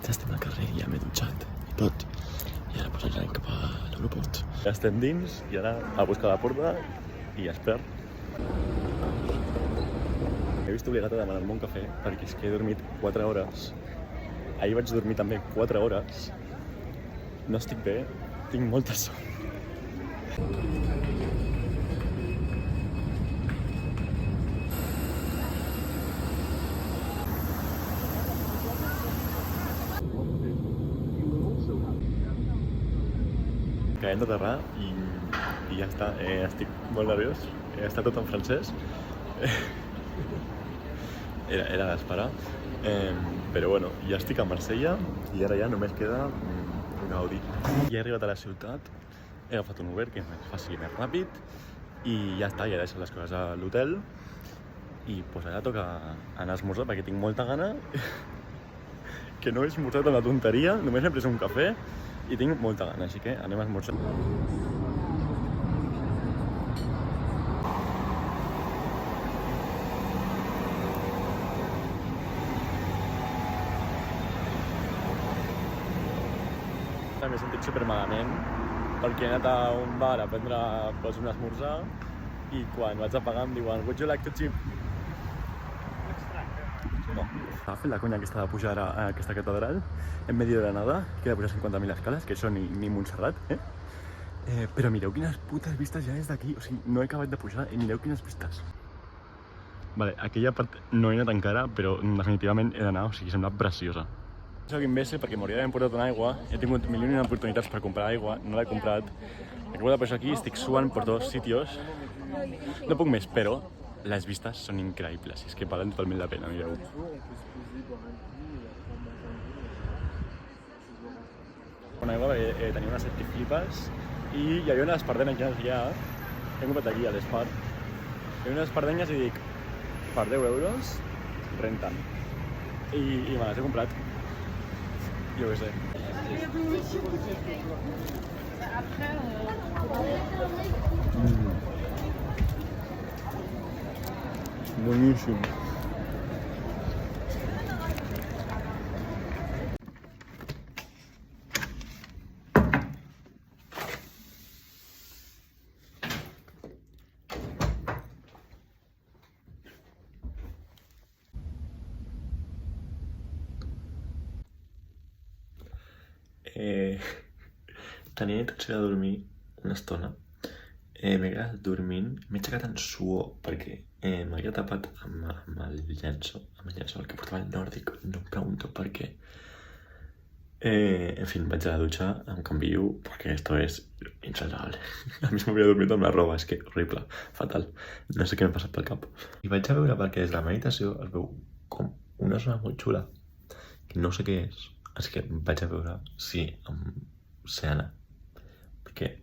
Ja estem al carrer, ja m'he dutxat i tot. I ara pues ens anem cap a l'aeroport. Ja estem dins i ara a buscar la porta i es perd. M'he vist obligat a demanar-me un cafè perquè és que he dormit 4 hores. Ahir vaig dormir també 4 hores. No estic bé, tinc molta son. Acabem d'aterrar i ja està, estic molt nerviós, està tot en francès. Era d'esperar, però bueno, ja estic a Marsella i ara ja només queda gaudir. Ja he arribat a la ciutat, he agafat un Uber que és més fàcil i més ràpid i ja està, ja he deixat les coses a l'hotel i pues ara toca anar a esmorzar perquè tinc molta gana que no he esmorzat amb la tonteria, només he pres un cafè i tinc molta gana, així que anem a esmorzar. M'he sentit supermalament perquè he anat a un bar a prendre un esmorzar i quan vaig a pagar em diuen "Would you like to tip?" No. Estava fent la conya aquesta de pujar a aquesta catedral en medio de la nada, que he de pujar 50.000 escales, que això ni Montserrat, però mireu quines putes vistes ja des d'aquí, o sigui, no he acabat de pujar i mireu quines vistes. Vale, aquella part no he anat encara, però definitivament he d'anar, o sigui, sembla preciosa. Soc imbècil perquè m'hauria d'haver portat una aigua, he tingut mil i una oportunitats per comprar aigua, no l'he comprat. Acabo de pujar aquí, estic suant per tots sitios, no puc més, però les vistes són increïbles, és que valen totalment la pena, mireu. Una aigua perquè tenia una set que flipes i hi havia unes espardenyes allà, he comprat aquí a l'Espart, hi havia unes espardenyes i dic, per 10 euros, renten. I me les he comprat. Jo què sé. Boníssim. Tenia intenció de dormir una estona. M'he quedat dormint, m'he aixecat en suor perquè m'havia tapat amb el llençol que portava el nòrdic, no em pregunto per què. En fin, vaig a la dutxa, em canvio perquè esto es insalvable. A més m'havia dormit amb la roba, és que horrible, fatal, no sé què m'ha passat pel cap. I vaig a veure perquè des de la meditació es veu com una zona molt xula, que no sé què és, així que vaig a veure si sé anar, perquè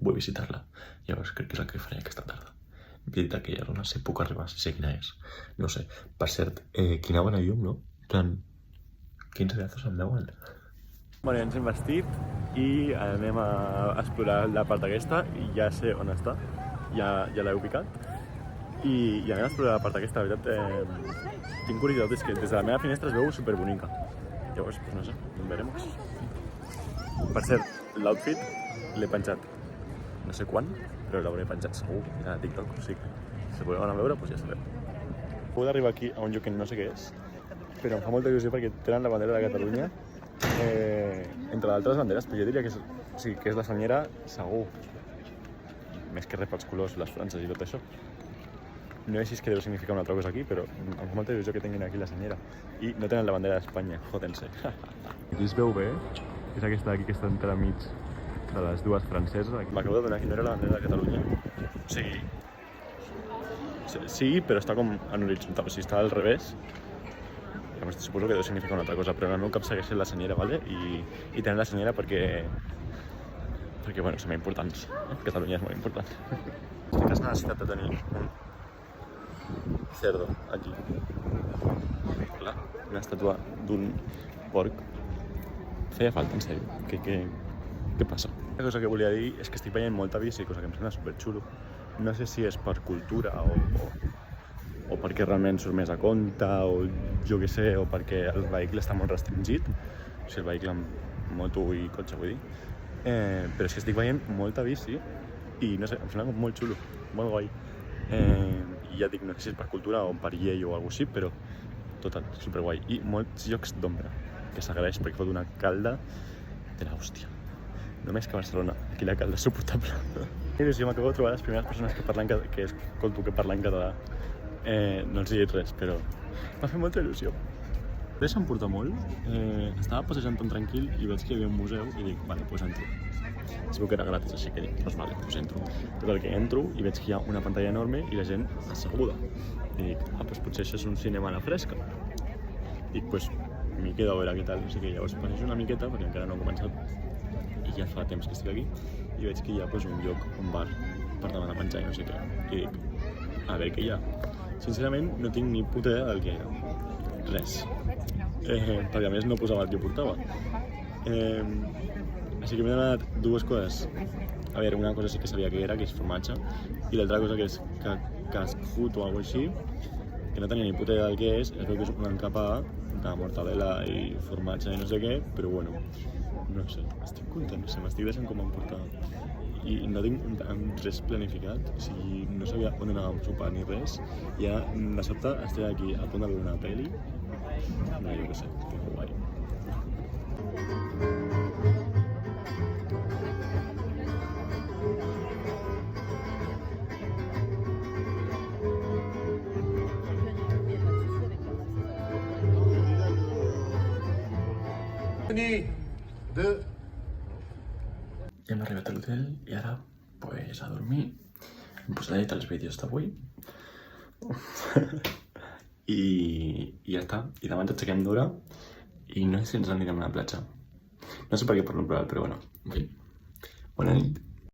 vull visitar-la. Llavors crec que és el que faré aquesta tarda. Visita aquella zona, si puc arribar, si sé quina és. No sé, per cert, quina bona llum, no? En plan, 15 grados em veuen. Bueno, ja ens hem vestit i anem a explorar la part aquesta i ja sé on està, ja l'heu picat. I anem a explorar la part aquesta, la veritat, tinc curiositat, és que des de la meva finestra es veu superbonica. Llavors, pues no sé, veremos. Per cert, l'outfit l'he penjat no sé quan, però l'hauré penjat segur a TikTok, o sigui que si voleu anar a veure, doncs ja sabeu. Puc d'arribar aquí a un lloc que no sé què és, però em fa molta il·lusió perquè tenen la bandera de Catalunya entre d'altres banderes, però jo diria que és la senyera segur, més que res pels colors, les franges i tot això. No sé si és que deu significar una altra cosa aquí, però em fa molta il·lusió que tinguin aquí la senyera. I no tenen la bandera d'Espanya, joden-se. Aquí es veu bé, és aquesta d'aquí que està entremig de les dues franceses. M'acabo de donar que no era la bandera de Catalunya. O sigui, sí, però està com en horitzontal, o sigui, està al revés. Llavors suposo que deu significar una altra cosa, però en el meu cap segueix sent la senyera, ¿vale? I tenen la senyera perquè bueno, són importants. Catalunya és molt important. Estic a la necessitat de tenir un cerdo aquí. Clar, una estàtua d'un porc. Feia falta, en sèrio. Què passa? La cosa que volia dir és que estic veient molta bici, cosa que em sembla superxulo. No sé si és per cultura o o perquè realment surt més a compte, o jo què sé, o perquè el vehicle està molt restringit, o sigui, el vehicle amb moto i cotxe, vull dir. Però és que estic veient molta bici i no sé, em sembla com molt xulo, molt guai. I ja dic, no sé si és per cultura o per llei o alguna cosa així, però total, superguai. I molts llocs d'ombra, que s'agraeix perquè fot una calda de l'hòstia. Només que a Barcelona, aquí la calda és suportable. Jo m'acabo de trobar les primeres persones que escolto que parlen català. No els he dit res, però m'ha fet molta il·lusió. Després se'm porta molt. Estava passejant tan tranquil i veig que hi havia un museu i dic, vale, doncs entro. Es veu que era gratis, així que dic, doncs vale, doncs entro. Total, que entro i veig que hi ha una pantalla enorme i la gent asseguda. I dic, doncs potser això és un cinema a la fresca. Dic, doncs m'hi quedo a veure què tal, no sé què. Llavors passejo una miqueta, perquè encara no he començat, i ja fa temps que estic aquí, i veig que hi ha un lloc, un bar, per demanar menjar i no sé què. I dic, a veure què hi ha. Sincerament, no tinc ni puta idea del que era. Res. Perquè a més no posava el que portava. Així que m'he demanat dues coses. A veure, una cosa sí que sabia que era, que és formatge, i l'altra cosa que és cascut o alguna cosa així, que no tenia ni puta idea del que és. Es veu que és un encapà de mortadela i formatge i no sé què, però bueno, no sé, estic content, no sé, m'estic deixant com emportar. I no tinc res planificat, o sigui, no sabia on anàvem a sopar ni res, i ara de sobte estic aquí a punt de veure una pel·li. No, jo què sé, que guai. Ja hem arribat a l'hotel i ara, pues, a dormir. Em posaré a editar els vídeos d'avui. I ja està. I demà ens aixequem d'hora i no sé si ens anirem a la platja. No sé per què parlo en plural, però bueno, en fi. Bona nit.